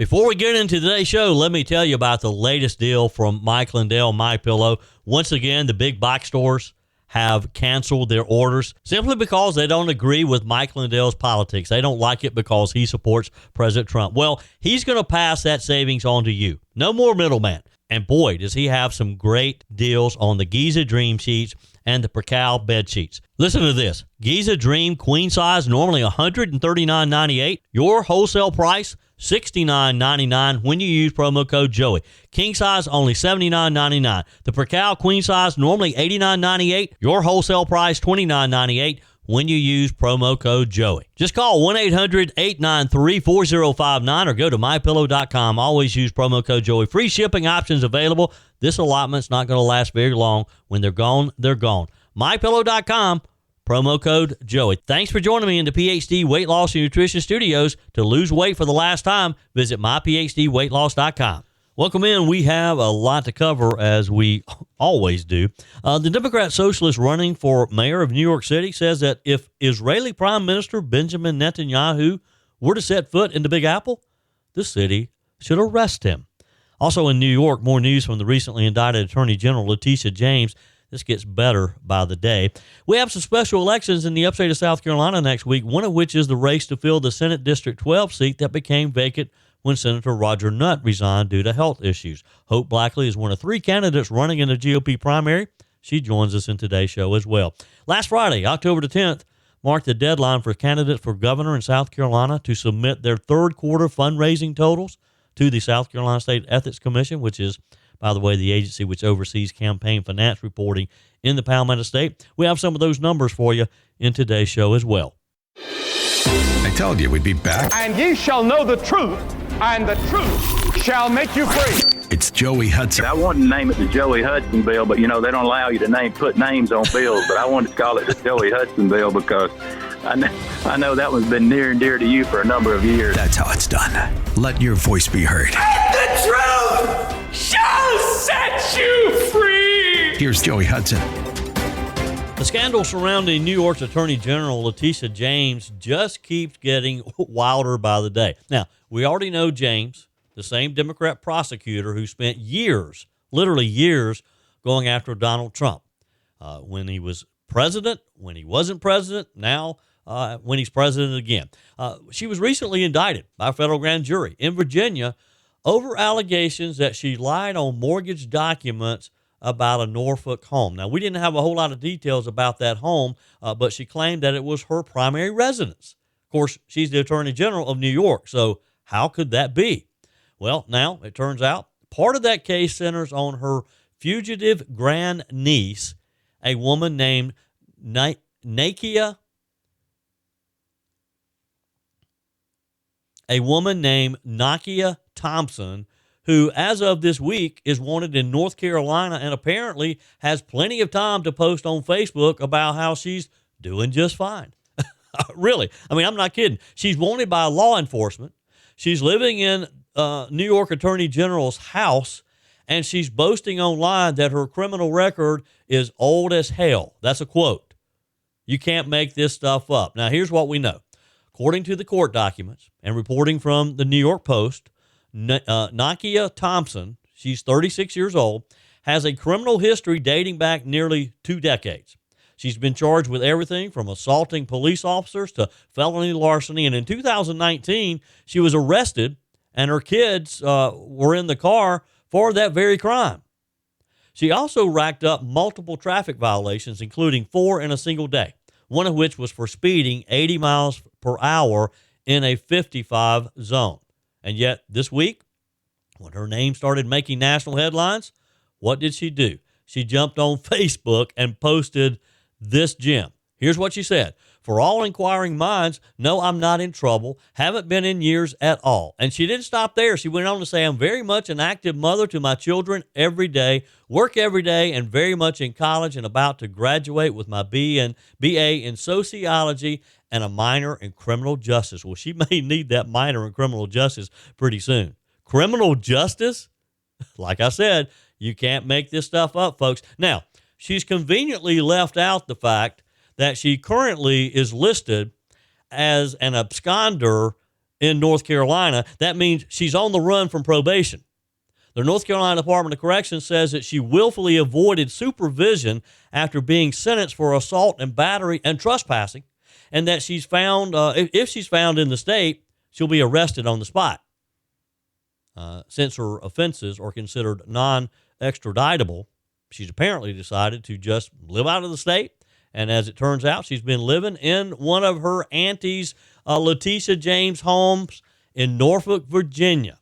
Before we get into today's show, let me tell you about the latest deal from Mike Lindell, MyPillow. Once again, the big box stores have canceled their orders simply because they don't agree with Mike Lindell's politics. They don't like it because he supports President Trump. Well, he's going to pass that savings on to you. No more middleman. And boy, does he have some great deals on the Giza Dream sheets and the Percal bed sheets. Listen to this. Giza Dream queen size, normally $139.98. Your wholesale price, $69.99 when you use promo code Joey. King size, only $79.99. The Percal queen size, normally $89.98. Your wholesale price, $29.98 when you use promo code Joey. Just call 1-800-893-4059 or go to mypillow.com. Always use promo code Joey. Free shipping options available. This allotment's not going to last very long. When they're gone, they're gone. mypillow.com. Promo code Joey. Thanks for joining me in the PhD Weight Loss and Nutrition Studios. To lose weight for the last time, visit myphdweightloss.com. Welcome in. We have a lot to cover, as we always do. The Democratic Socialist running for mayor of New York City says that if Israeli Prime Minister Benjamin Netanyahu were to set foot in the Big Apple, the city should arrest him. Also in New York, more news from the recently indicted Attorney General Letitia James. This gets better by the day. We have some special elections in the upstate of South Carolina next week, one of which is the race to fill the Senate District 12 seat that became vacant when Senator Roger Nutt resigned due to health issues. Hope Blackley is one of three candidates running in the GOP primary. She joins us in today's show as well. Last Friday, October the 10th, marked the deadline for candidates for governor in South Carolina to submit their third quarter fundraising totals to the South Carolina State Ethics Commission, which is, by the way, the agency which oversees campaign finance reporting in the Palmetto State. We have some of those numbers for you in today's show as well. I told you we'd be back. And ye shall know the truth, and the truth shall make you free. It's Joey Hudson. I wanted to name it the Joey Hudson bill, but, they don't allow you to put names on bills, but I wanted to call it the Joey Hudson bill because I know that one's been near and dear to you for a number of years. That's how it's done. Let your voice be heard. And the truth shall set you free. Here's Joey Hudson. The scandal surrounding New York's Attorney General Letitia James just keeps getting wilder by the day. Now, we already know James, the same Democrat prosecutor who spent years, literally years, going after Donald Trump. When he was president, when he wasn't president, now when he's president again. She was recently indicted by a federal grand jury in Virginia over allegations that she lied on mortgage documents about a Norfolk home. Now, we didn't have a whole lot of details about that home, but she claimed that it was her primary residence. Of course, she's the Attorney General of New York, so how could that be? Well, now it turns out part of that case centers on her fugitive grandniece, a woman named Nakia Thompson, who, as of this week, is wanted in North Carolina and apparently has plenty of time to post on Facebook about how she's doing just fine. Really. I mean, I'm not kidding. She's wanted by law enforcement. She's living in New York Attorney General's house, and she's boasting online that her criminal record is old as hell. That's a quote. You can't make this stuff up. Now, here's what we know. According to the court documents and reporting from the New York Post, Nakia Thompson, she's 36 years old, has a criminal history dating back nearly 2 decades. She's been charged with everything from assaulting police officers to felony larceny. And in 2019, she was arrested and her kids were in the car for that very crime. She also racked up multiple traffic violations, including 4 in a single day, one of which was for speeding 80 miles per hour in a 55 zone. And yet this week, when her name started making national headlines, what did she do? She jumped on Facebook and posted this gem. Here's what she said. For all inquiring minds, no, I'm not in trouble. Haven't been in years at all. And she didn't stop there. She went on to say, I'm very much an active mother to my children every day, work every day, and very much in college and about to graduate with my BA in sociology and a minor in criminal justice. Well, she may need that minor in criminal justice pretty soon. Criminal justice? Like I said, you can't make this stuff up, folks. Now, she's conveniently left out the fact that she currently is listed as an absconder in North Carolina. That means she's on the run from probation. The North Carolina Department of Corrections says that she willfully avoided supervision after being sentenced for assault and battery and trespassing, and that she's found, if she's found in the state, she'll be arrested on the spot. Since her offenses are considered non-extraditable, she's apparently decided to just live out of the state. And as it turns out, she's been living in one of her auntie's Letitia James homes in Norfolk, Virginia.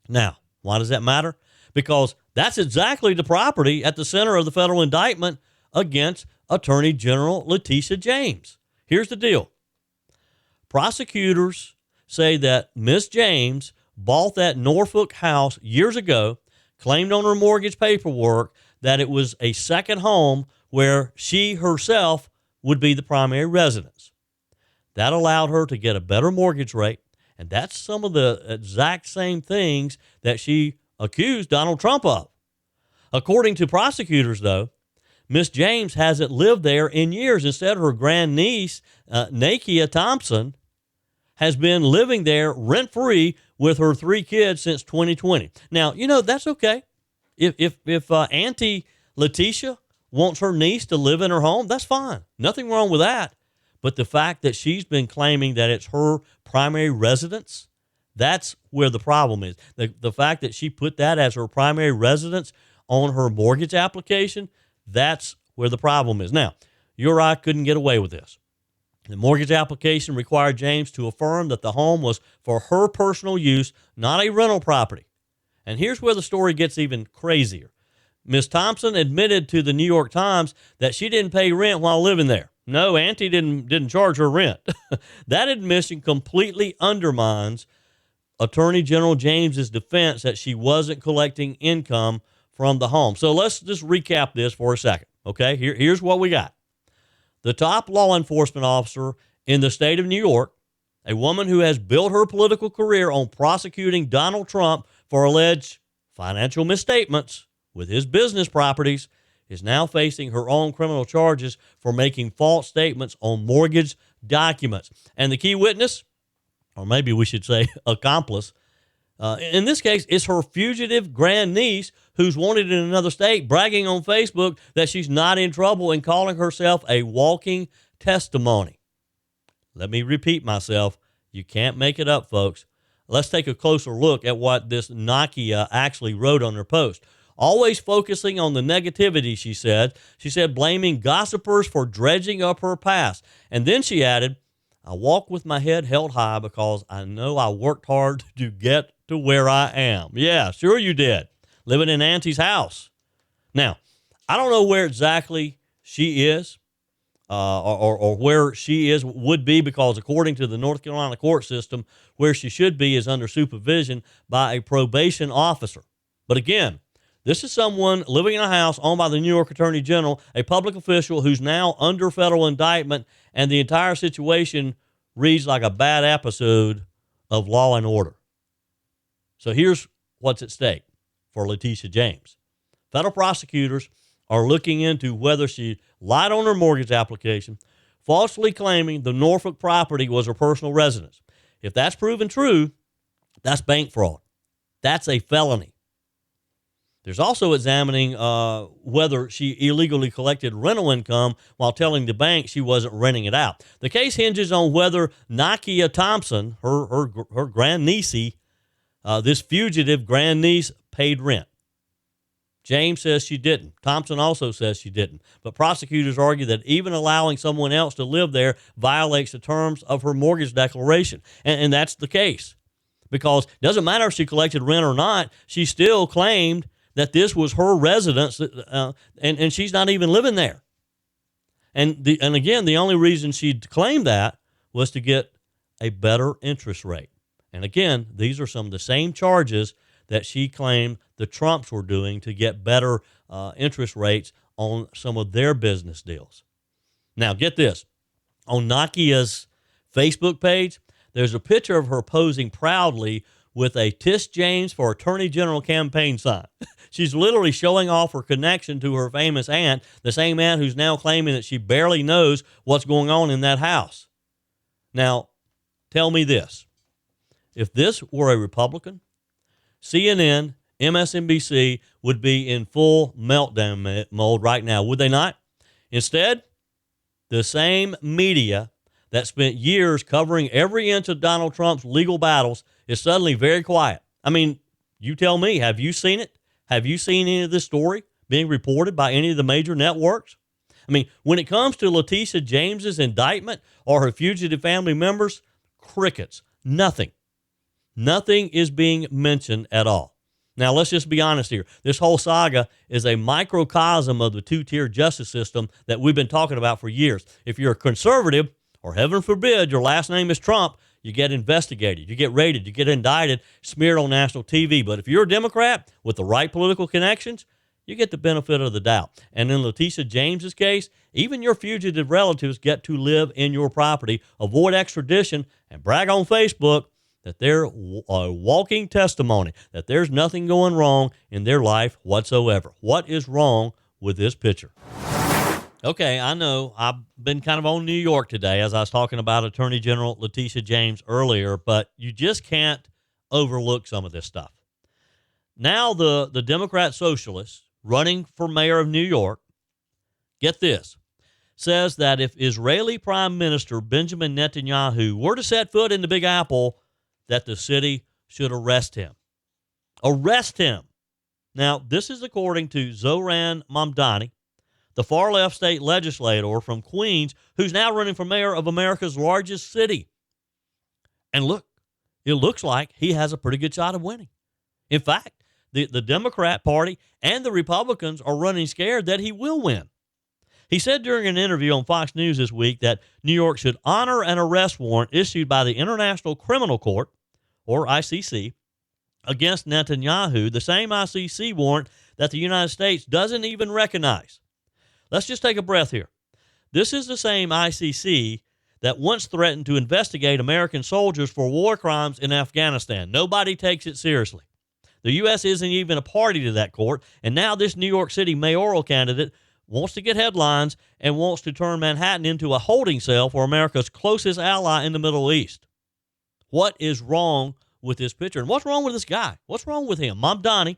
Now, why does that matter? Because that's exactly the property at the center of the federal indictment against Attorney General Letitia James. Here's the deal. Prosecutors say that Miss James bought that Norfolk house years ago, claimed on her mortgage paperwork that it was a second home where she herself would be the primary residence. That allowed her to get a better mortgage rate, and that's some of the exact same things that she accused Donald Trump of. According to prosecutors, though, Miss James hasn't lived there in years. Instead, her grandniece, Nakia Thompson, has been living there rent-free with her 3 kids since 2020. Now, that's okay. If Auntie Letitia wants her niece to live in her home, that's fine. Nothing wrong with that. But the fact that she's been claiming that it's her primary residence, that's where the problem is. The fact that she put that as her primary residence on her mortgage application, that's where the problem is. Now, you or I couldn't get away with this. The mortgage application required James to affirm that the home was for her personal use, not a rental property. And here's where the story gets even crazier. Ms. Thompson admitted to the New York Times that she didn't pay rent while living there. No, Auntie didn't charge her rent. That admission completely undermines Attorney General James's defense that she wasn't collecting income from the home. So let's just recap this for a second, okay? Here's what we got. The top law enforcement officer in the state of New York, a woman who has built her political career on prosecuting Donald Trump for alleged financial misstatements with his business properties, is now facing her own criminal charges for making false statements on mortgage documents. And the key witness, or maybe we should say accomplice, in this case, is her fugitive grandniece who's wanted in another state, bragging on Facebook that she's not in trouble and calling herself a walking testimony. Let me repeat myself. You can't make it up, folks. Let's take a closer look at what this Nakia actually wrote on her post. Always focusing on the negativity, she said. She said, blaming gossipers for dredging up her past. And then she added, I walk with my head held high because I know I worked hard to get to where I am. Yeah, sure you did. Living in Auntie's house. Now, I don't know where exactly she is or where she would be, because according to the North Carolina court system, where she should be is under supervision by a probation officer. But again, this is someone living in a house owned by the New York Attorney General, a public official who's now under federal indictment, and the entire situation reads like a bad episode of Law and Order. So here's what's at stake for Letitia James. Federal prosecutors are looking into whether she lied on her mortgage application, falsely claiming the Norfolk property was her personal residence. If that's proven true, that's bank fraud. That's a felony. There's also examining whether she illegally collected rental income while telling the bank she wasn't renting it out. The case hinges on whether Nakia Thompson, her grandniece, this fugitive grandniece, paid rent. James says she didn't. Thompson also says she didn't. But prosecutors argue that even allowing someone else to live there violates the terms of her mortgage declaration. And that's the case. Because it doesn't matter if she collected rent or not, she still claimed that this was her residence, and she's not even living there. And again, the only reason she claimed that was to get a better interest rate. And again, these are some of the same charges that she claimed the Trumps were doing to get better interest rates on some of their business deals. Now, get this. On Nakia's Facebook page, there's a picture of her posing proudly with a Tish James for Attorney General campaign sign. She's literally showing off her connection to her famous aunt, the same aunt who's now claiming that she barely knows what's going on in that house. Now, tell me this. If this were a Republican, CNN, MSNBC would be in full meltdown mode right now, would they not? Instead, the same media that spent years covering every inch of Donald Trump's legal battles is suddenly very quiet. I mean, you tell me, have you seen it? Have you seen any of this story being reported by any of the major networks? I mean, when it comes to Letitia James's indictment or her fugitive family members, crickets, nothing. Nothing is being mentioned at all. Now, let's just be honest here. This whole saga is a microcosm of the two-tier justice system that we've been talking about for years. If you're a conservative, or heaven forbid, your last name is Trump, you get investigated, you get raided, you get indicted, smeared on national TV. But if you're a Democrat with the right political connections, you get the benefit of the doubt. And in Letitia James's case, even your fugitive relatives get to live in your property, avoid extradition, and brag on Facebook that they're a walking testimony, that there's nothing going wrong in their life whatsoever. What is wrong with this picture? Okay, I know I've been kind of on New York today as I was talking about Attorney General Letitia James earlier, but you just can't overlook some of this stuff. Now the Democrat Socialists running for mayor of New York, get this, says that if Israeli Prime Minister Benjamin Netanyahu were to set foot in the Big Apple, that the city should arrest him. Arrest him. Now, this is according to Zohran Mamdani, the far-left state legislator from Queens, who's now running for mayor of America's largest city. And look, it looks like he has a pretty good shot of winning. In fact, the Democrat Party and the Republicans are running scared that he will win. He said during an interview on Fox News this week that New York should honor an arrest warrant issued by the International Criminal Court, or ICC, against Netanyahu, the same ICC warrant that the United States doesn't even recognize. Let's just take a breath here. This is the same ICC that once threatened to investigate American soldiers for war crimes in Afghanistan. Nobody takes it seriously. The U.S. isn't even a party to that court, and now this New York City mayoral candidate wants to get headlines and wants to turn Manhattan into a holding cell for America's closest ally in the Middle East. What is wrong with this picture? And what's wrong with this guy? What's wrong with him? Mamdani,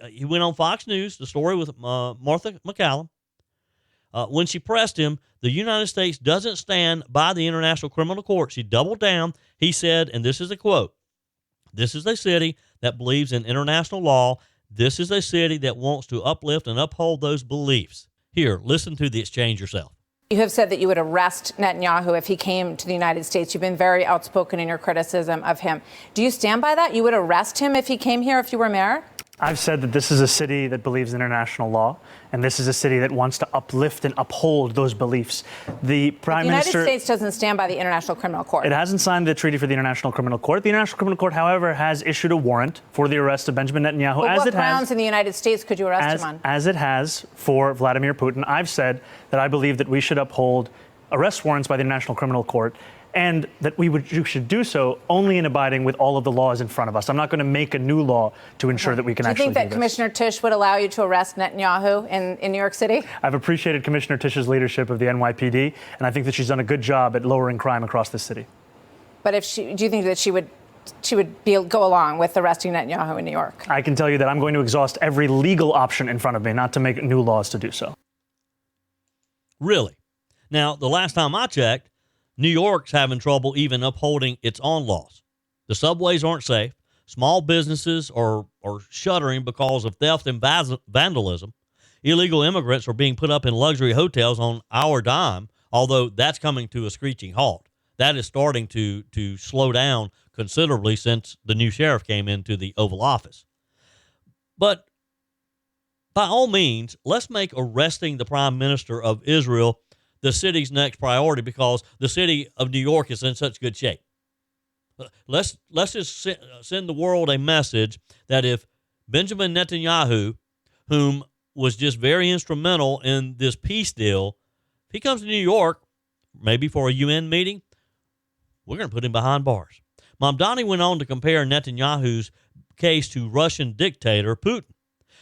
he went on Fox News, the story with Martha McCallum. When she pressed him, the United States doesn't stand by the International Criminal Court. She doubled down. He said, and this is a quote, "This is a city that believes in international law. This is a city that wants to uplift and uphold those beliefs." Here, listen to the exchange yourself. You have said that you would arrest Netanyahu if he came to the United States. You've been very outspoken in your criticism of him. Do you stand by that? You would arrest him if he came here, if you were mayor? I've said that this is a city that believes in international law, and this is a city that wants to uplift and uphold those beliefs. The Prime Minister... The United States doesn't stand by the International Criminal Court. It hasn't signed the treaty for the International Criminal Court. The International Criminal Court, however, has issued a warrant for the arrest of Benjamin Netanyahu. But what grounds in the United States could you arrest him on? As it has for Vladimir Putin. I've said that I believe that we should uphold arrest warrants by the International Criminal Court, and that we should do so only in abiding with all of the laws in front of us. I'm not going to make a new law to ensure that we can actually do this. Do you think that Commissioner Tisch would allow you to arrest Netanyahu in New York City? I've appreciated Commissioner Tisch's leadership of the NYPD, and I think that she's done a good job at lowering crime across the city. But do you think that she would go along with arresting Netanyahu in New York? I can tell you that I'm going to exhaust every legal option in front of me, not to make new laws to do so. Really? Now, the last time I checked, New York's having trouble even upholding its own laws. The subways aren't safe. Small businesses are shuttering because of theft and vandalism. Illegal immigrants are being put up in luxury hotels on our dime, although that's coming to a screeching halt. That is starting to slow down considerably since the new sheriff came into the Oval Office. But by all means, let's make arresting the Prime Minister of Israel the city's next priority, because the city of New York is in such good shape. Let's just send the world a message that if Benjamin Netanyahu, whom was just very instrumental in this peace deal, if he comes to New York, maybe for a UN meeting, we're going to put him behind bars. Mamdani went on to compare Netanyahu's case to Russian dictator Putin,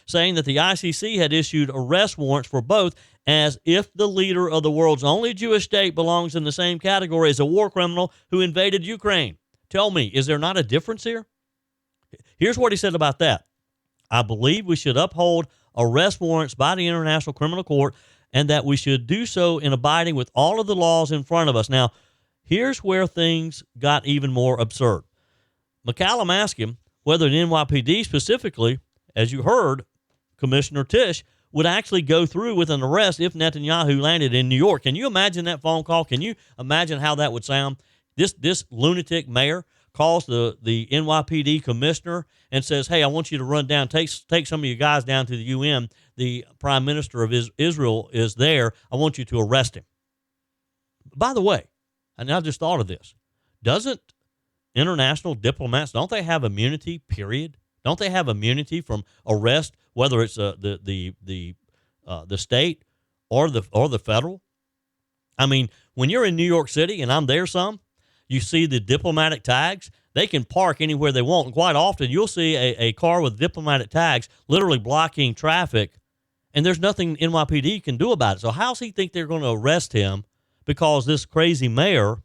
saying that the ICC had issued arrest warrants for both, as if the leader of the world's only Jewish state belongs in the same category as a war criminal who invaded Ukraine. Tell me, is there not a difference here? Here's what he said about that. I believe we should uphold arrest warrants by the International Criminal Court and that we should do so in abiding with all of the laws in front of us. Now, here's where things got even more absurd. McCallum asked him whether the NYPD specifically, as you heard, Commissioner Tisch, would actually go through with an arrest if Netanyahu landed in New York. Can you imagine that phone call? Can you imagine how that would sound? This lunatic mayor calls the NYPD commissioner and says, hey, I want you to run down, take some of you guys down to the UN. The prime minister of Israel is there. I want you to arrest him. By the way, and I just thought of this, doesn't international diplomats, don't they have immunity, period? Don't they have immunity from arrest, whether it's the state or the federal? I mean, when you're in New York City, and I'm there some, you see the diplomatic tags. They can park anywhere they want. And quite often, you'll see a car with diplomatic tags literally blocking traffic, and there's nothing NYPD can do about it. So how's he think they're going to arrest him because this crazy mayor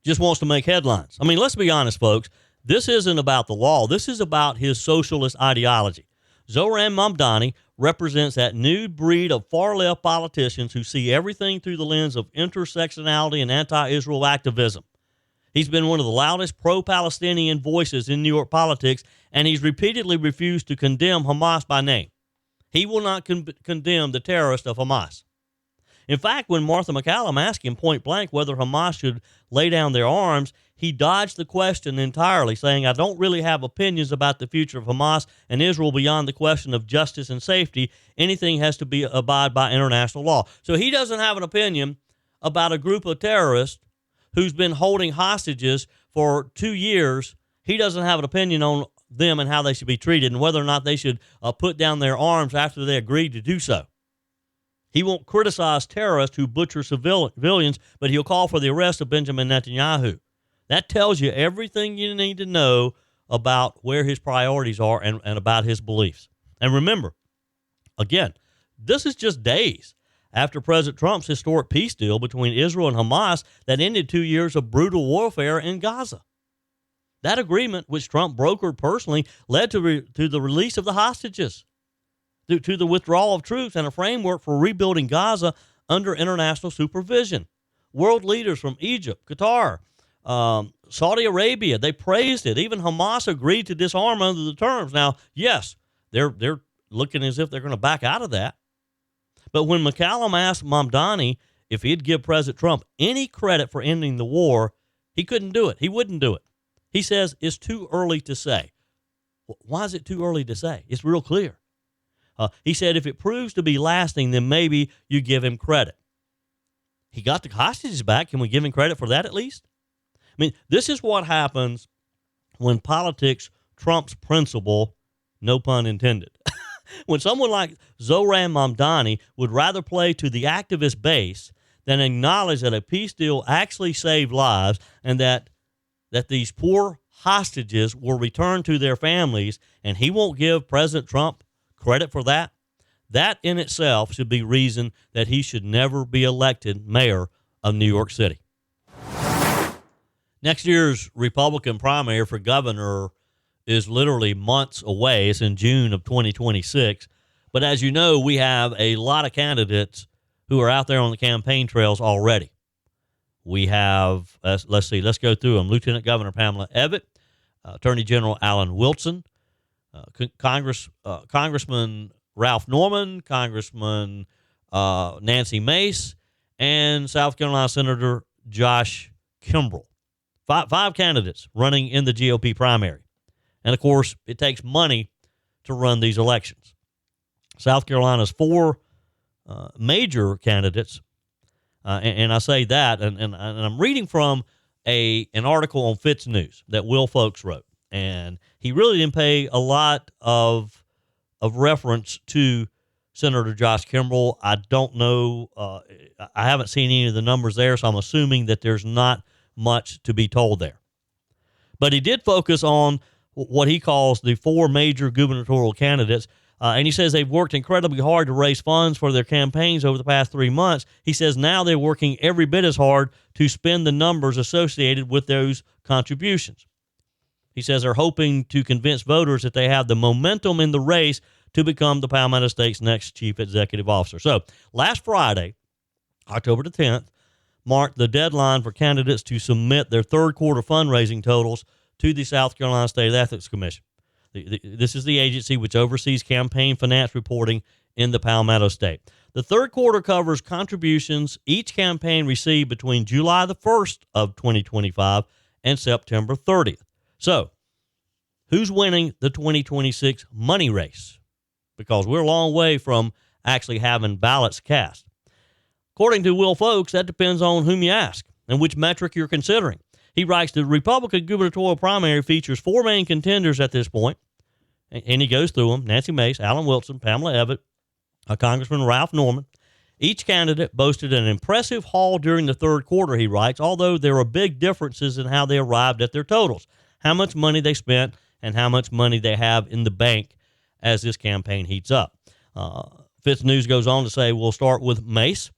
just wants to make headlines? I mean, let's be honest, folks. This isn't about the law. This is about his socialist ideology. Zohran Mamdani represents that new breed of far-left politicians who see everything through the lens of intersectionality and anti-Israel activism. He's been one of the loudest pro-Palestinian voices in New York politics, and he's repeatedly refused to condemn Hamas by name. He will not condemn the terrorists of Hamas. In fact, when Martha McCallum asked him point blank whether Hamas should lay down their arms, he dodged the question entirely, saying, I don't really have opinions about the future of Hamas and Israel beyond the question of justice and safety. Anything has to be abide by international law. So he doesn't have an opinion about a group of terrorists who's been holding hostages for 2 years. He doesn't have an opinion on them and how they should be treated and whether or not they should put down their arms after they agreed to do so. He won't criticize terrorists who butcher civilians, but he'll call for the arrest of Benjamin Netanyahu. That tells you everything you need to know about where his priorities are and about his beliefs. And remember, again, this is just days after President Trump's historic peace deal between Israel and Hamas that ended 2 years of brutal warfare in Gaza. That agreement, which Trump brokered personally, led to the release of the hostages, to the withdrawal of troops and a framework for rebuilding Gaza under international supervision. World leaders from Egypt, Qatar, Saudi Arabia, they praised it. Even Hamas agreed to disarm under the terms. Now, yes, they're looking as if they're going to back out of that. But when McCallum asked Mamdani if he'd give President Trump any credit for ending the war, he couldn't do it. He wouldn't do it. He says it's too early to say. Why is it too early to say? It's real clear. He said if it proves to be lasting, then maybe you give him credit. He got the hostages back. Can we give him credit for that at least? I mean, this is what happens when politics trumps principle, no pun intended. When someone like Zohran Mamdani would rather play to the activist base than acknowledge that a peace deal actually saved lives and that these poor hostages were returned to their families, and he won't give President Trump credit for that, that in itself should be reason that he should never be elected mayor of New York City. Next year's Republican primary for governor is literally months away. It's in June of 2026. But as you know, we have a lot of candidates who are out there on the campaign trails already. We have, let's go through them. Lieutenant Governor Pamela Abbott, Attorney General Alan Wilson, Congressman Ralph Norman, Congressman Nancy Mace, and South Carolina Senator Josh Kimbrell. Five candidates running in the GOP primary. And, of course, it takes money to run these elections. South Carolina's four major candidates, and I say that, and I'm reading from an article on Fitz News that Will Folks wrote. And he really didn't pay a lot of reference to Senator Josh Kimbrell. I don't know. I haven't seen any of the numbers there, so I'm assuming that there's not much to be told there. But he did focus on what he calls the four major gubernatorial candidates. And he says they've worked incredibly hard to raise funds for their campaigns over the past 3 months. He says now they're working every bit as hard to spend the numbers associated with those contributions. He says they're hoping to convince voters that they have the momentum in the race to become the Palmetto State's next chief executive officer. So last Friday, October the 10th, marked the deadline for candidates to submit their third quarter fundraising totals to the South Carolina State Ethics Commission. This is the agency which oversees campaign finance reporting in the Palmetto State. The third quarter covers contributions each campaign received between July the 1st of 2025 and September 30th. So, who's winning the 2026 money race? Because we're a long way from actually having ballots cast. According to Will Folks, that depends on whom you ask and which metric you're considering. He writes, the Republican gubernatorial primary features 4 main contenders at this point, and he goes through them: Nancy Mace, Alan Wilson, Pamela Evette, Congressman Ralph Norman. Each candidate boasted an impressive haul during the third quarter, he writes, although there are big differences in how they arrived at their totals, how much money they spent, and how much money they have in the bank as this campaign heats up. Fitz News goes on to say, we'll start with Mace.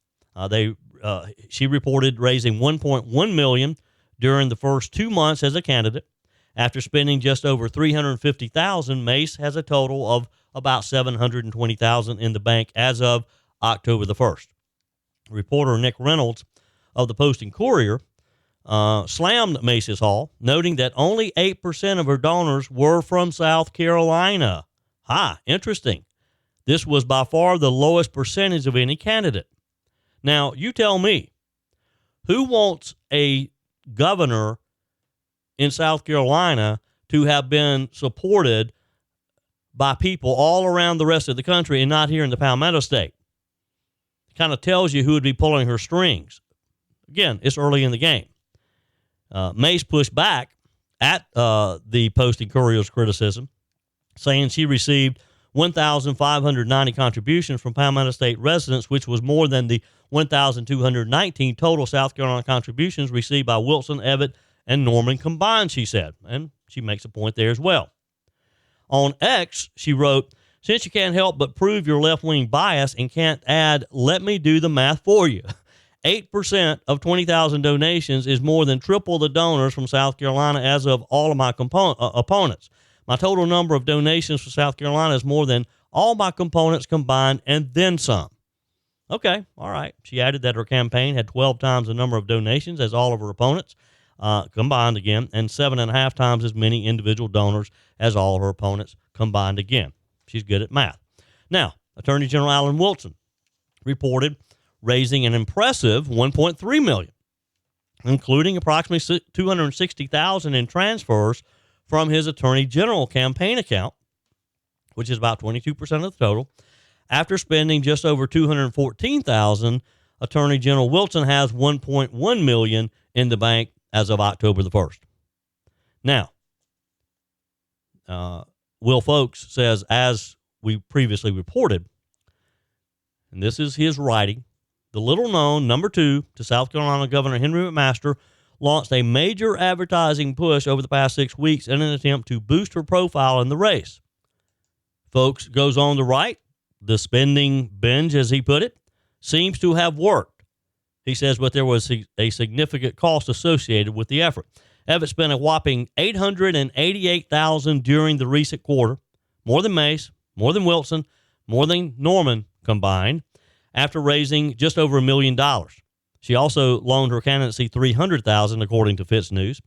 She reported raising $1.1 million during the first 2 months as a candidate. After spending just over $350,000, Mace has a total of about $720,000 in the bank as of October the 1st. Reporter Nick Reynolds of the Post and Courier slammed Mace's haul, noting that only 8% of her donors were from South Carolina. Interesting. This was by far the lowest percentage of any candidate. Now, you tell me, who wants a governor in South Carolina to have been supported by people all around the rest of the country and not here in the Palmetto State? It kind of tells you who would be pulling her strings. Again, it's early in the game. Mace pushed back at the Post and Courier's criticism, saying she received 1,590 contributions from Palmetto State residents, which was more than the 1,219 total South Carolina contributions received by Wilson, Evette, and Norman combined, she said. And she makes a point there as well. On X, she wrote, since you can't help but prove your left-wing bias and can't add, let me do the math for you. 8% of 20,000 donations is more than triple the donors from South Carolina as of all of my opponents. My total number of donations for South Carolina is more than all my components combined and then some. Okay, all right. She added that her campaign had 12 times the number of donations as all of her opponents combined again, and 7.5 times as many individual donors as all of her opponents combined again. She's good at math. Now, Attorney General Alan Wilson reported raising an impressive $1.3 million, including approximately $260,000 in transfers from his Attorney General campaign account, which is about 22% of the total. After spending just over $214,000, Attorney General Wilson has $1.1 million in the bank as of October the 1st. Now, Will Folks says, as we previously reported, and this is his writing, the little-known number 2 to South Carolina Governor Henry McMaster launched a major advertising push over the past 6 weeks in an attempt to boost her profile in the race. Folks goes on to write, the spending binge, as he put it, seems to have worked. He says, but there was a significant cost associated with the effort. Evette spent a whopping $888,000 during the recent quarter, more than Mace, more than Wilson, more than Norman combined, after raising just over $1 million. She also loaned her candidacy $300,000, according to Fitz News.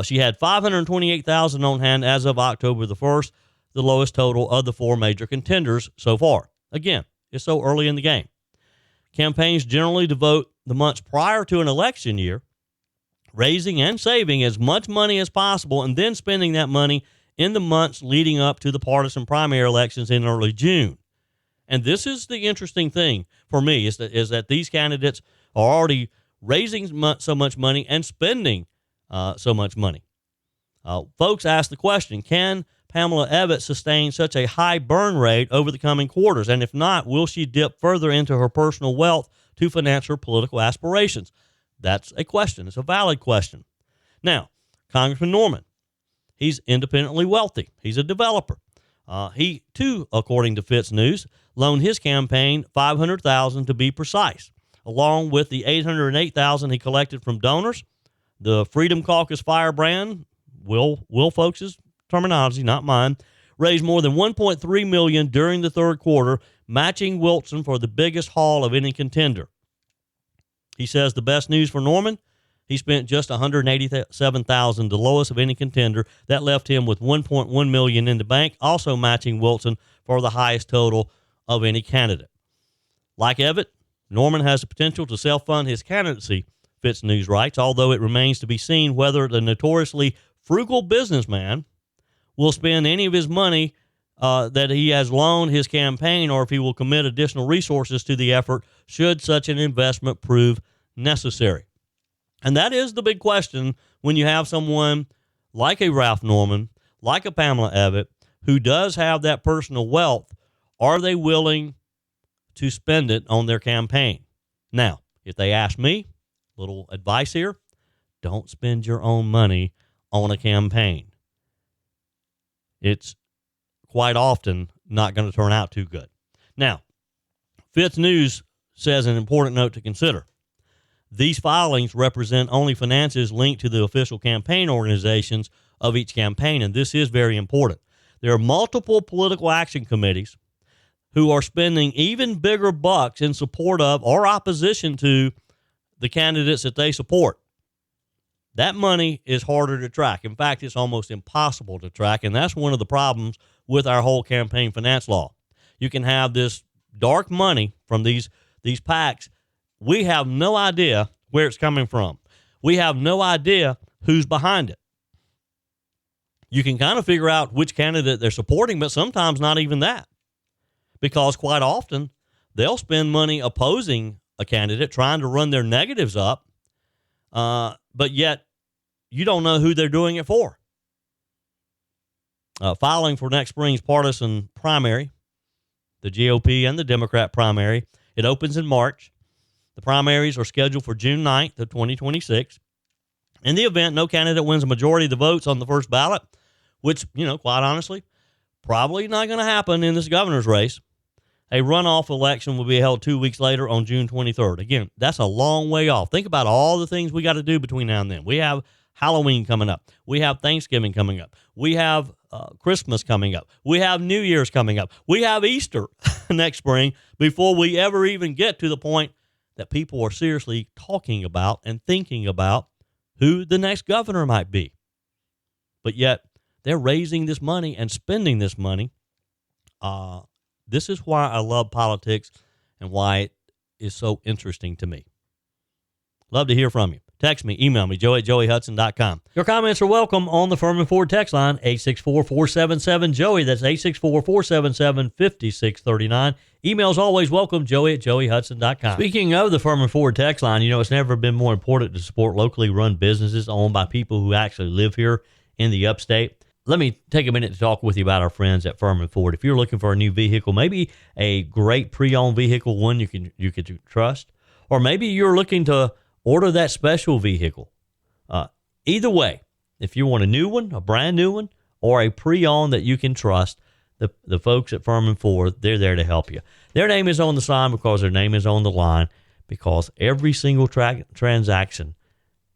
She had $528,000 on hand as of October the 1st, the lowest total of the 4 major contenders so far. Again, it's so early in the game. Campaigns generally devote the months prior to an election year raising and saving as much money as possible and then spending that money in the months leading up to the partisan primary elections in early June. And this is the interesting thing for me, is that these candidates are already raising so much money and spending so much money. Folks ask the question, can Pamela Evette sustain such a high burn rate over the coming quarters? And if not, will she dip further into her personal wealth to finance her political aspirations? That's a question. It's a valid question. Now, Congressman Norman, he's independently wealthy. He's a developer. He, too, according to Fitz News, loaned his campaign $500,000 to be precise, along with the $808,000 he collected from donors. The Freedom Caucus firebrand, Will Folks' terminology, not mine, raised more than $1.3 million during the third quarter, matching Wilson for the biggest haul of any contender. He says the best news for Norman, he spent just $187,000, the lowest of any contender. That left him with $1.1 million in the bank, also matching Wilson for the highest total of any candidate. Like Evatt, Norman has the potential to self-fund his candidacy, Fitz News writes, although it remains to be seen whether the notoriously frugal businessman will spend any of his money that he has loaned his campaign, or if he will commit additional resources to the effort should such an investment prove necessary. And that is the big question when you have someone like a Ralph Norman, like a Pamela Evatt, who does have that personal wealth. Are they willing to spend it on their campaign? Now, if they ask me, little advice here, don't spend your own money on a campaign. It's quite often not going to turn out too good. Now, Fifth News says an important note to consider. These filings represent only finances linked to the official campaign organizations of each campaign, and this is very important. There are multiple political action committees who are spending even bigger bucks in support of or opposition to the candidates that they support. That money is harder to track. In fact, it's almost impossible to track, and that's one of the problems with our whole campaign finance law. You can have this dark money from these PACs. We have no idea where it's coming from. We have no idea who's behind it. You can kind of figure out which candidate they're supporting, but sometimes not even that. Because quite often, they'll spend money opposing a candidate, trying to run their negatives up, but yet you don't know who they're doing it for. Filing for next spring's partisan primary, the GOP and the Democrat primary, it opens in March. The primaries are scheduled for June 9th of 2026. In the event no candidate wins a majority of the votes on the first ballot, which, quite honestly, probably not going to happen in this governor's race, a runoff election will be held 2 weeks later on June 23rd. Again, that's a long way off. Think about all the things we got to do between now and then. We have Halloween coming up. We have Thanksgiving coming up. We have Christmas coming up. We have New Year's coming up. We have Easter next spring before we ever even get to the point that people are seriously talking about and thinking about who the next governor might be. But yet, they're raising this money and spending this money. This is why I love politics and why it is so interesting to me. Love to hear from you. Text me, email me, joe@joeyhudson.com. Your comments are welcome on the Furman Ford text line, 864-477-JOEY. That's 864-477-5639. Emails always welcome, joey@joeyhudson.com. Speaking of the Furman Ford text line, it's never been more important to support locally run businesses owned by people who actually live here in the upstate. Let me take a minute to talk with you about our friends at Furman Ford. If you're looking for a new vehicle, maybe a great pre-owned vehicle, one you can trust, or maybe you're looking to order that special vehicle. Either way, if you want a new one, a brand new one, or a pre-owned that you can trust, the folks at Furman Ford, they're there to help you. Their name is on the sign because their name is on the line, because every single transaction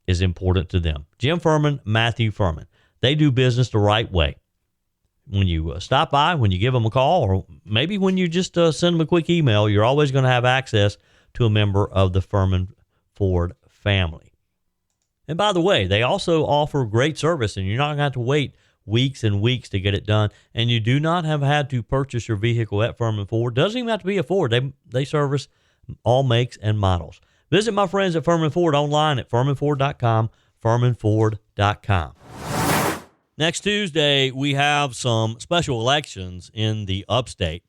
is important to them. Jim Furman, Matthew Furman. They do business the right way. When you stop by, when you give them a call, or maybe when you just send them a quick email, you're always going to have access to a member of the Furman Ford family. And by the way, they also offer great service, and you're not going to have to wait weeks and weeks to get it done. And you do not have had to purchase your vehicle at Furman Ford. Doesn't even have to be a Ford. They service all makes and models. Visit my friends at Furman Ford online at furmanford.com, furmanford.com. Next Tuesday, we have some special elections in the upstate,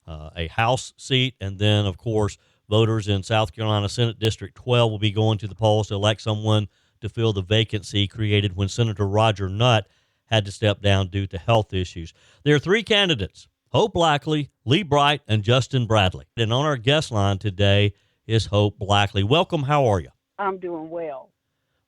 a House seat, and then, of course, voters in South Carolina Senate District 12 will be going to the polls to elect someone to fill the vacancy created when Senator Roger Nutt had to step down due to health issues. There are three candidates, Hope Blackley, Lee Bright, and Justin Bradley. And on our guest line today is Hope Blackley. Welcome. How are you? I'm doing well.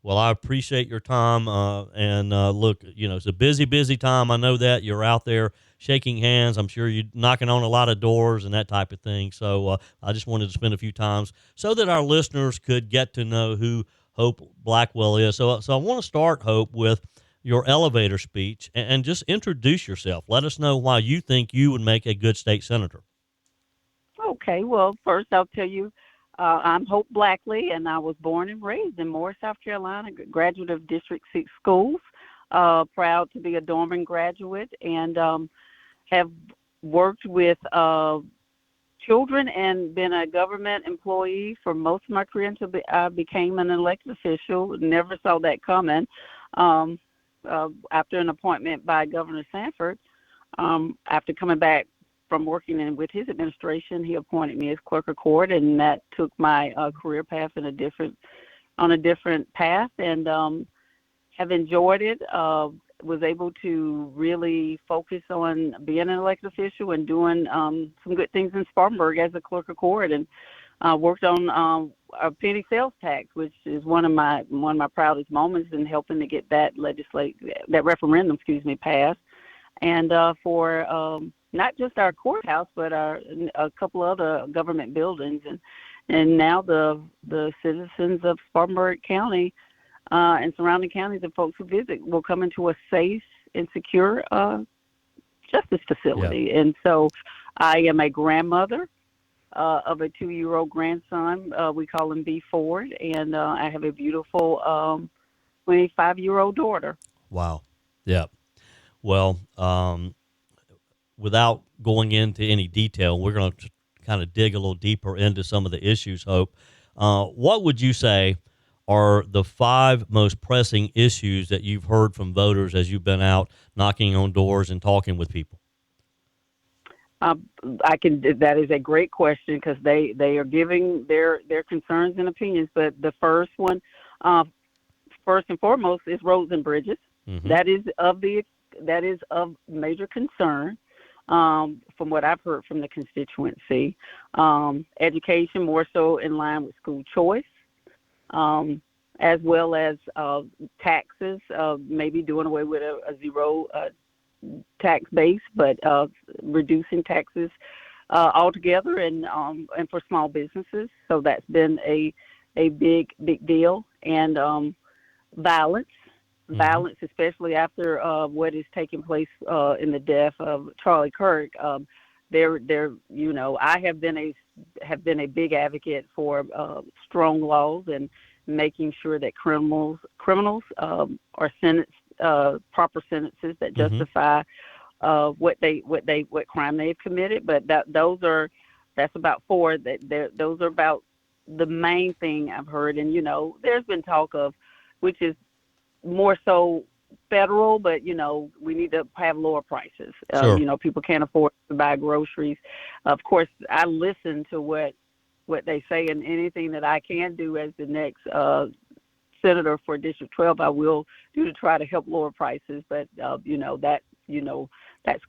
Well, I appreciate your time. Look, it's a busy time. I know that you're out there shaking hands. I'm sure you're knocking on a lot of doors and that type of thing. So I just wanted to spend a few times so that our listeners could get to know who Hope Blackwell is. So I want to start, Hope, with your elevator speech and just introduce yourself. Let us know why you think you would make a good state senator. Okay, well, first I'll tell you, I'm Hope Blackley, and I was born and raised in Moore, South Carolina, graduate of District 6 schools, proud to be a Dorman graduate, and have worked with children and been a government employee for most of my career until I became an elected official. Never saw that coming. After an appointment by Governor Sanford, after coming back from working with his administration, he appointed me as clerk of court, and that took my career path on a different path, and have enjoyed it. Was able to really focus on being an elected official and doing some good things in Spartanburg as a clerk of court, and worked on a penny sales tax, which is one of my proudest moments in helping to get that referendum, passed, and for not just our courthouse, but a couple other government buildings, and now the citizens of Spartanburg County and surrounding counties and folks who visit will come into a safe and secure justice facility. Yeah. And so I am a grandmother of a 2-year-old grandson. We call him B. Ford, and I have a beautiful 25-year-old daughter. Wow. Yeah. Well, without going into any detail, we're going to kind of dig a little deeper into some of the issues, Hope. What would you say are the 5 most pressing issues that you've heard from voters as you've been out knocking on doors and talking with people? That is a great question, because they are giving their concerns and opinions. But the first one, first and foremost, is roads and bridges. Mm-hmm. That is of major concern. From what I've heard from the constituency. Education, more so in line with school choice, as well as taxes, maybe doing away with a zero tax base, but reducing taxes altogether, and for small businesses. So that's been a big deal. And violence. Mm-hmm. Violence, especially after what is taking place in the death of Charlie Kirk. I have been a big advocate for strong laws and making sure that criminals are sentenced proper sentences that justify what crime they have committed. But that's about 4. Those are about the main thing I've heard. And there's been talk of, which is more so federal, but we need to have lower prices. Sure. People can't afford to buy groceries. Of course, I listen to what they say, and anything that I can do as the next senator for District 12, I will do to try to help lower prices. But that's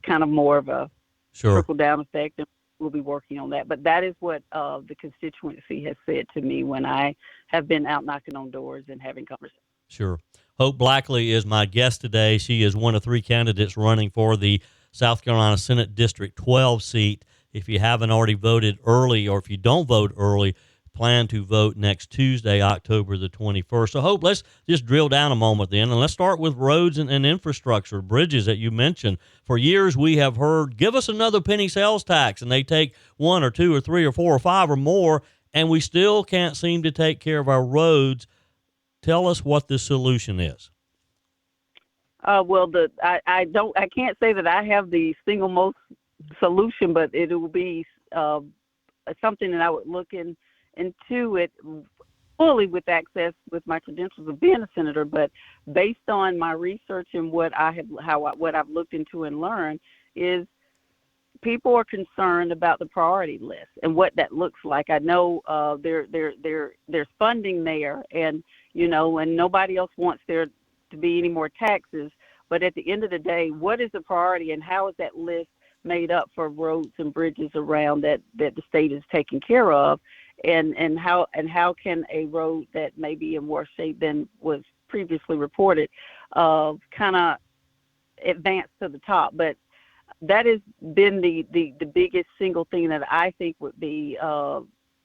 kind of more of a trickle down effect, and we'll be working on that. But that is what the constituency has said to me when I have been out knocking on doors and having conversations. Sure. Hope Blackley is my guest today. She is one of 3 candidates running for the South Carolina Senate District 12 seat. If you haven't already voted early, or if you don't vote early, plan to vote next Tuesday, October the 21st. So, Hope, let's just drill down a moment then, and let's start with roads and infrastructure, bridges that you mentioned. For years, we have heard, give us another penny sales tax, and they take 1 or 2 or 3 or 4 or 5 or more, and we still can't seem to take care of our roads. Tell us what the solution is. Well, I can't say that I have the single most solution, but it will be something that I would look into it fully with access with my credentials of being a senator. But based on my research and what I've looked into and learned, is people are concerned about the priority list and what that looks like. I know there's funding there, and and nobody else wants there to be any more taxes. But at the end of the day, what is the priority, and how is that list made up for roads and bridges around that the state is taking care of, and how can a road that may be in worse shape than was previously reported kind of advance to the top? But that has been the biggest single thing that I think would be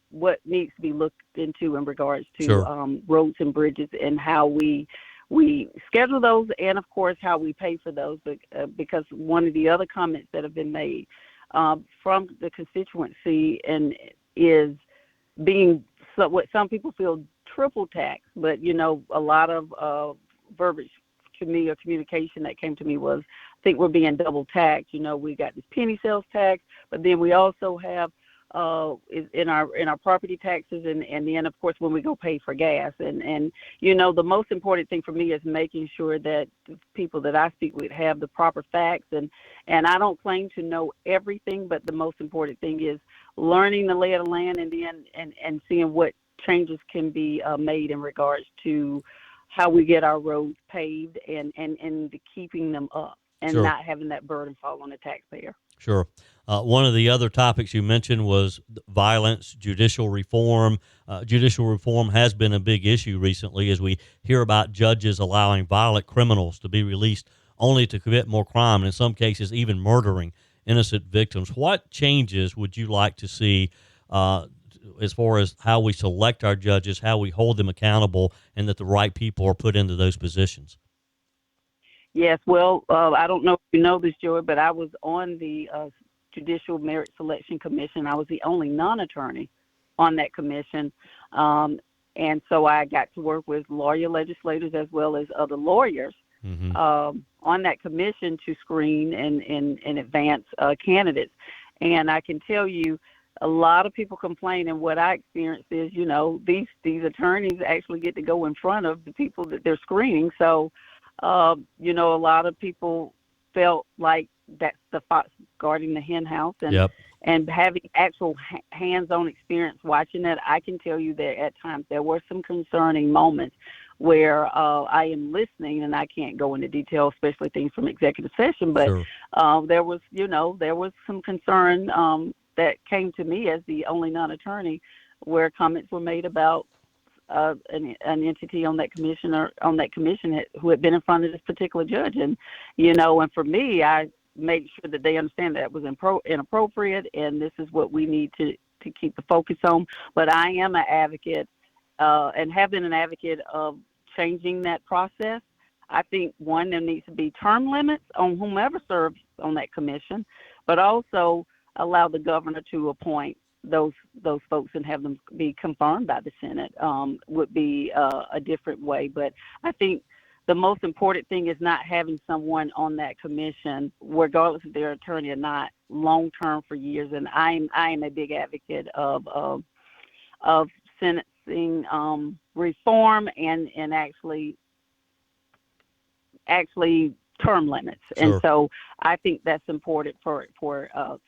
what needs to be looked into in regards to Sure. roads and bridges and how we schedule those, and of course how we pay for those. But because one of the other comments that have been made from the constituency and is being what some people feel triple tax, but a lot of verbiage to me or communication that came to me was, I think we're being double taxed. We got this penny sales tax, but then we also have in our property taxes, and then of course when we go pay for gas, and the most important thing for me is making sure that the people that I speak with have the proper facts, and I don't claim to know everything, but the most important thing is learning the lay of the land, and then and seeing what changes can be made in regards to how we get our roads paved and keeping them up, and Sure. not having that burden fall on the taxpayer. Sure. One of the other topics you mentioned was violence, judicial reform. Judicial reform has been a big issue recently as we hear about judges allowing violent criminals to be released only to commit more crime, and in some cases even murdering innocent victims. What changes would you like to see as far as how we select our judges, how we hold them accountable, and that the right people are put into those positions? Yes, well, I don't know if you know this, Joey, but I was on the Judicial Merit Selection Commission. I was the only non-attorney on that commission, and so I got to work with lawyer legislators as well as other lawyers on that commission to screen and advance candidates. And I can tell you, a lot of people complain, and what I experienced is, these attorneys actually get to go in front of the people that they're screening. So, a lot of people felt like that's the fox guarding the hen house, and Yep. and having actual hands-on experience watching that, I can tell you that at times there were some concerning moments where I am listening, and I can't go into detail, especially things from executive session, but Sure. there was some concern that came to me as the only non-attorney, where comments were made about an entity on that commission who had been in front of this particular judge, and and for me, I made sure that they understand that it was inappropriate, and this is what we need to keep the focus on. But I am an advocate and have been an advocate of changing that process. I think, one, there needs to be term limits on whomever serves on that commission, but also allow the governor to appoint those folks and have them be confirmed by the Senate would be a different way. But I think the most important thing is not having someone on that commission, regardless if they're attorney or not, long term for years. And I am a big advocate of sentencing reform and actually term limits. Sure. And so I think that's important for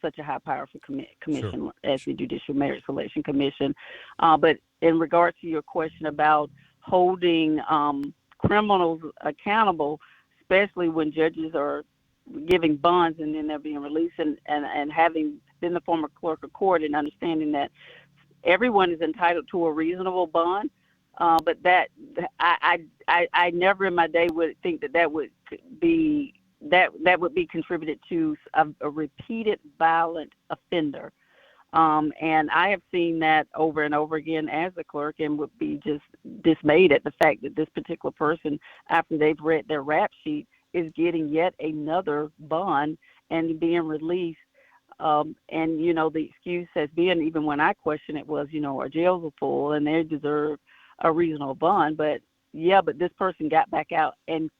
such a high powerful commission Sure. as the Judicial Merit Selection Commission. But in regards to your question about holding criminals accountable, especially when judges are giving bonds and then they're being released, and having been the former clerk of court and understanding that everyone is entitled to a reasonable bond, but that I never in my day would think that would be contributed to a repeated violent offender. And I have seen that over and over again as a clerk, and would be just dismayed at the fact that this particular person, after they've read their rap sheet, is getting yet another bond and being released. And, the excuse has been, even when I question it, was, our jails are full and they deserve a reasonable bond. But this person got back out and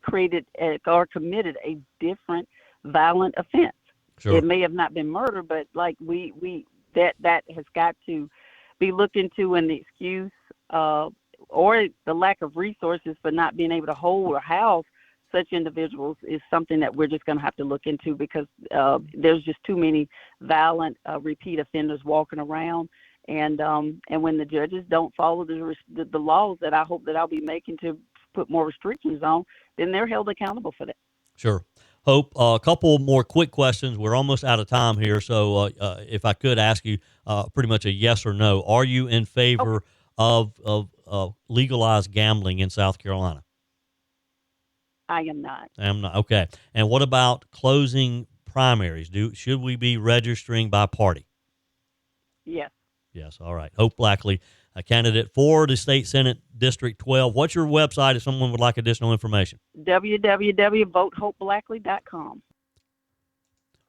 created or committed a different violent offense. Sure. It may have not been murder, but like that has got to be looked into, and the excuse or the lack of resources for not being able to hold or house such individuals is something that we're just going to have to look into, because there's just too many violent repeat offenders walking around, and when the judges don't follow the laws that I hope that I'll be making to put more restrictions on, then they're held accountable for that. Sure. Hope, a couple more quick questions. We're almost out of time here, so if I could ask you pretty much a yes or no. Are you in favor of legalized gambling in South Carolina? I am not. I'm not. Okay. And what about closing primaries? Should we be registering by party? Yes. Yes. All right. Hope Blackley, a candidate for the State Senate District 12. What's your website if someone would like additional information? www.votehopeblackly.com.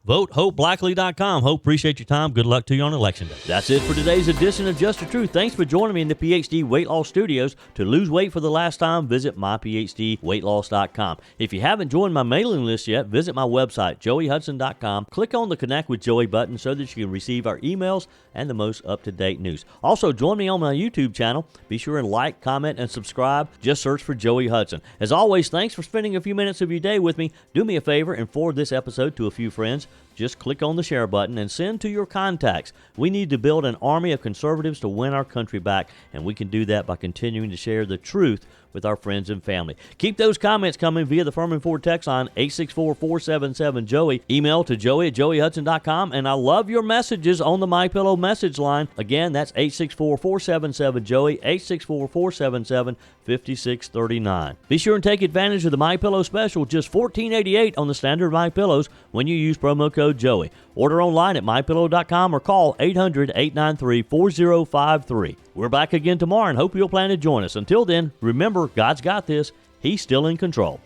VoteHopeBlackley.com. Hope, appreciate your time. Good luck to you on Election Day. That's it for today's edition of Just the Truth. Thanks for joining me in the PhD Weight Loss Studios. To lose weight for the last time, visit myphdweightloss.com. If you haven't joined my mailing list yet, visit my website, joeyhudson.com. Click on the Connect with Joey button so that you can receive our emails and the most up-to-date news. Also, join me on my YouTube channel. Be sure and like, comment, and subscribe. Just search for Joey Hudson. As always, thanks for spending a few minutes of your day with me. Do me a favor and forward this episode to a few friends. Just click on the share button and send to your contacts. We need to build an army of conservatives to win our country back, and we can do that by continuing to share the truth with our friends and family. Keep those comments coming via the Furman Ford text line 864-477-JOEY. Email to joey@joeyhudson.com, and I love your messages on the MyPillow message line. Again, that's 864-477-JOEY, 864-477-5639. Be sure and take advantage of the MyPillow special, just $14.88 on the standard MyPillows when you use promo code Joey. Order online at mypillow.com or call 800-893-4053. We're back again tomorrow and hope you'll plan to join us. Until then, remember, God's got this. He's still in control.